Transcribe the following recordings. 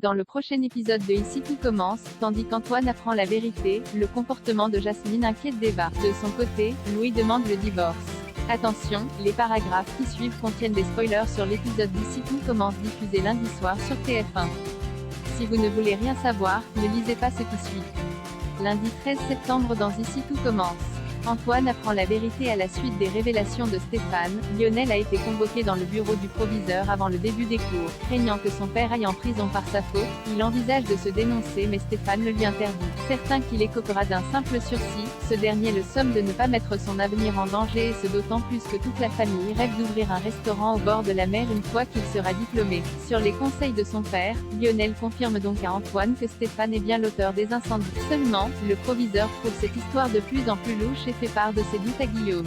Dans le prochain épisode de Ici tout commence, tandis qu'Antoine apprend la vérité, le comportement de Jasmine inquiète Deva. De son côté, Louis demande le divorce. Attention, les paragraphes qui suivent contiennent des spoilers sur l'épisode d'Ici tout commence diffusé lundi soir sur TF1. Si vous ne voulez rien savoir, ne lisez pas ce qui suit. Lundi 13 septembre dans Ici tout commence. Antoine apprend la vérité à la suite des révélations de Stéphane. Lionel a été convoqué dans le bureau du proviseur avant le début des cours. Craignant que son père aille en prison par sa faute, il envisage de se dénoncer mais Stéphane le lui interdit. Certain qu'il écopera d'un simple sursis, ce dernier le somme de ne pas mettre son avenir en danger et ce d'autant plus que toute la famille rêve d'ouvrir un restaurant au bord de la mer une fois qu'il sera diplômé. Sur les conseils de son père, Lionel confirme donc à Antoine que Stéphane est bien l'auteur des incendies. Seulement, le proviseur trouve cette histoire de plus en plus louche et fait part de ses doutes à Guillaume.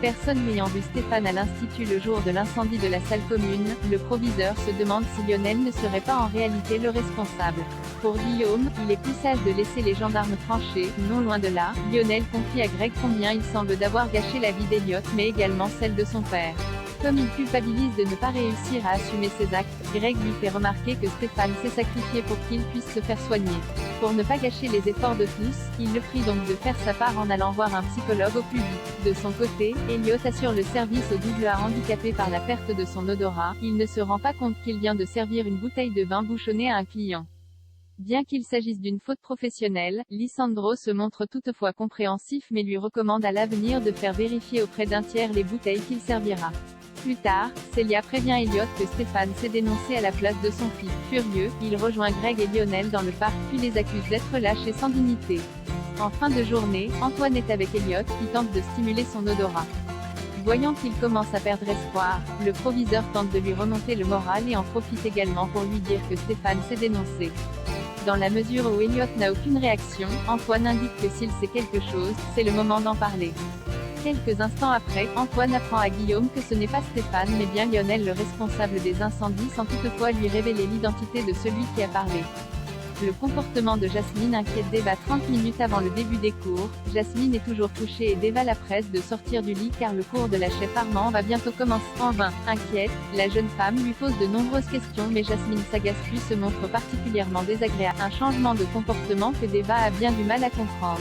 Personne n'ayant vu Stéphane à l'institut le jour de l'incendie de la salle commune, le proviseur se demande si Lionel ne serait pas en réalité le responsable. Pour Guillaume, il est plus sage de laisser les gendarmes trancher. Non loin de là, Lionel confie à Greg combien il semble d'avoir gâché la vie d'Elliot mais également celle de son père. Comme il culpabilise de ne pas réussir à assumer ses actes, Greg lui fait remarquer que Stéphane s'est sacrifié pour qu'il puisse se faire soigner. Pour ne pas gâcher les efforts de tous, il le prie donc de faire sa part en allant voir un psychologue au plus vite. De son côté, Elliot assure le service au doubleur handicapé par la perte de son odorat. Il ne se rend pas compte qu'il vient de servir une bouteille de vin bouchonnée à un client. Bien qu'il s'agisse d'une faute professionnelle, Lisandro se montre toutefois compréhensif mais lui recommande à l'avenir de faire vérifier auprès d'un tiers les bouteilles qu'il servira. Plus tard, Célia prévient Elliot que Stéphane s'est dénoncé à la place de son fils. Furieux, il rejoint Greg et Lionel dans le parc puis les accuse d'être lâches et sans dignité. En fin de journée, Antoine est avec Elliot, qui tente de stimuler son odorat. Voyant qu'il commence à perdre espoir, le proviseur tente de lui remonter le moral et en profite également pour lui dire que Stéphane s'est dénoncé. Dans la mesure où Elliot n'a aucune réaction, Antoine indique que s'il sait quelque chose, c'est le moment d'en parler. Quelques instants après, Antoine apprend à Guillaume que ce n'est pas Stéphane mais bien Lionel le responsable des incendies sans toutefois lui révéler l'identité de celui qui a parlé. Le comportement de Jasmine inquiète Deva 30 minutes avant le début des cours. Jasmine est toujours couchée et Deva la presse de sortir du lit car le cours de la chef Armand va bientôt commencer. En vain, inquiète, la jeune femme lui pose de nombreuses questions mais Jasmine s'agace puis se montre particulièrement désagréable. Un changement de comportement que Deva a bien du mal à comprendre.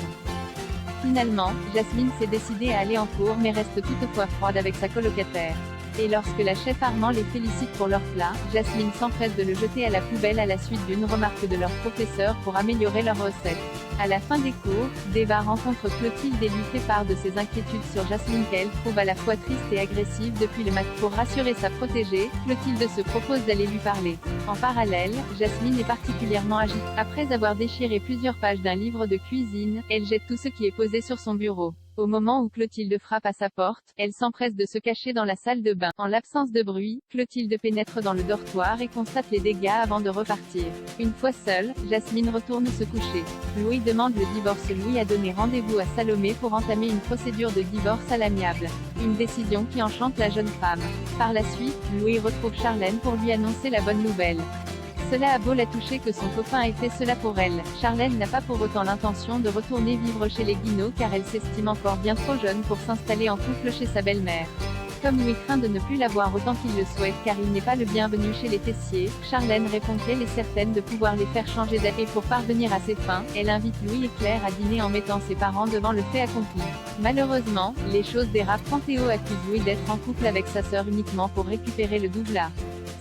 Finalement, Jasmine s'est décidée à aller en cours mais reste toutefois froide avec sa colocataire. Et lorsque la chef Armand les félicite pour leur plat, Jasmine s'empresse de le jeter à la poubelle à la suite d'une remarque de leur professeur pour améliorer leur recette. À la fin des cours, Deva rencontre Clotilde et lui fait part de ses inquiétudes sur Jasmine qu'elle trouve à la fois triste et agressive depuis le matin. Pour rassurer sa protégée, Clotilde se propose d'aller lui parler. En parallèle, Jasmine est particulièrement agitée. Après avoir déchiré plusieurs pages d'un livre de cuisine, elle jette tout ce qui est posé sur son bureau. Au moment où Clotilde frappe à sa porte, elle s'empresse de se cacher dans la salle de bain. En l'absence de bruit, Clotilde pénètre dans le dortoir et constate les dégâts avant de repartir. Une fois seule, Jasmine retourne se coucher. Louis demande le divorce. Louis a donné rendez-vous à Salomé pour entamer une procédure de divorce à l'amiable. Une décision qui enchante la jeune femme. Par la suite, Louis retrouve Charlène pour lui annoncer la bonne nouvelle. Cela a beau la toucher que son copain ait fait cela pour elle, Charlène n'a pas pour autant l'intention de retourner vivre chez les Guinaud car elle s'estime encore bien trop jeune pour s'installer en couple chez sa belle-mère. Comme Louis craint de ne plus la voir autant qu'il le souhaite car il n'est pas le bienvenu chez les Tessier, Charlène répond qu'elle est certaine de pouvoir les faire changer d'avis. Et pour parvenir à ses fins, elle invite Louis et Claire à dîner en mettant ses parents devant le fait accompli. Malheureusement, les choses dérapent quand Théo accuse Louis d'être en couple avec sa sœur uniquement pour récupérer le doublat.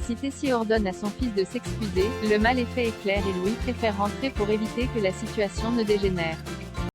Si Tessier ordonne à son fils de s'excuser, le mal est fait et Claire et Louis préfèrent rentrer pour éviter que la situation ne dégénère.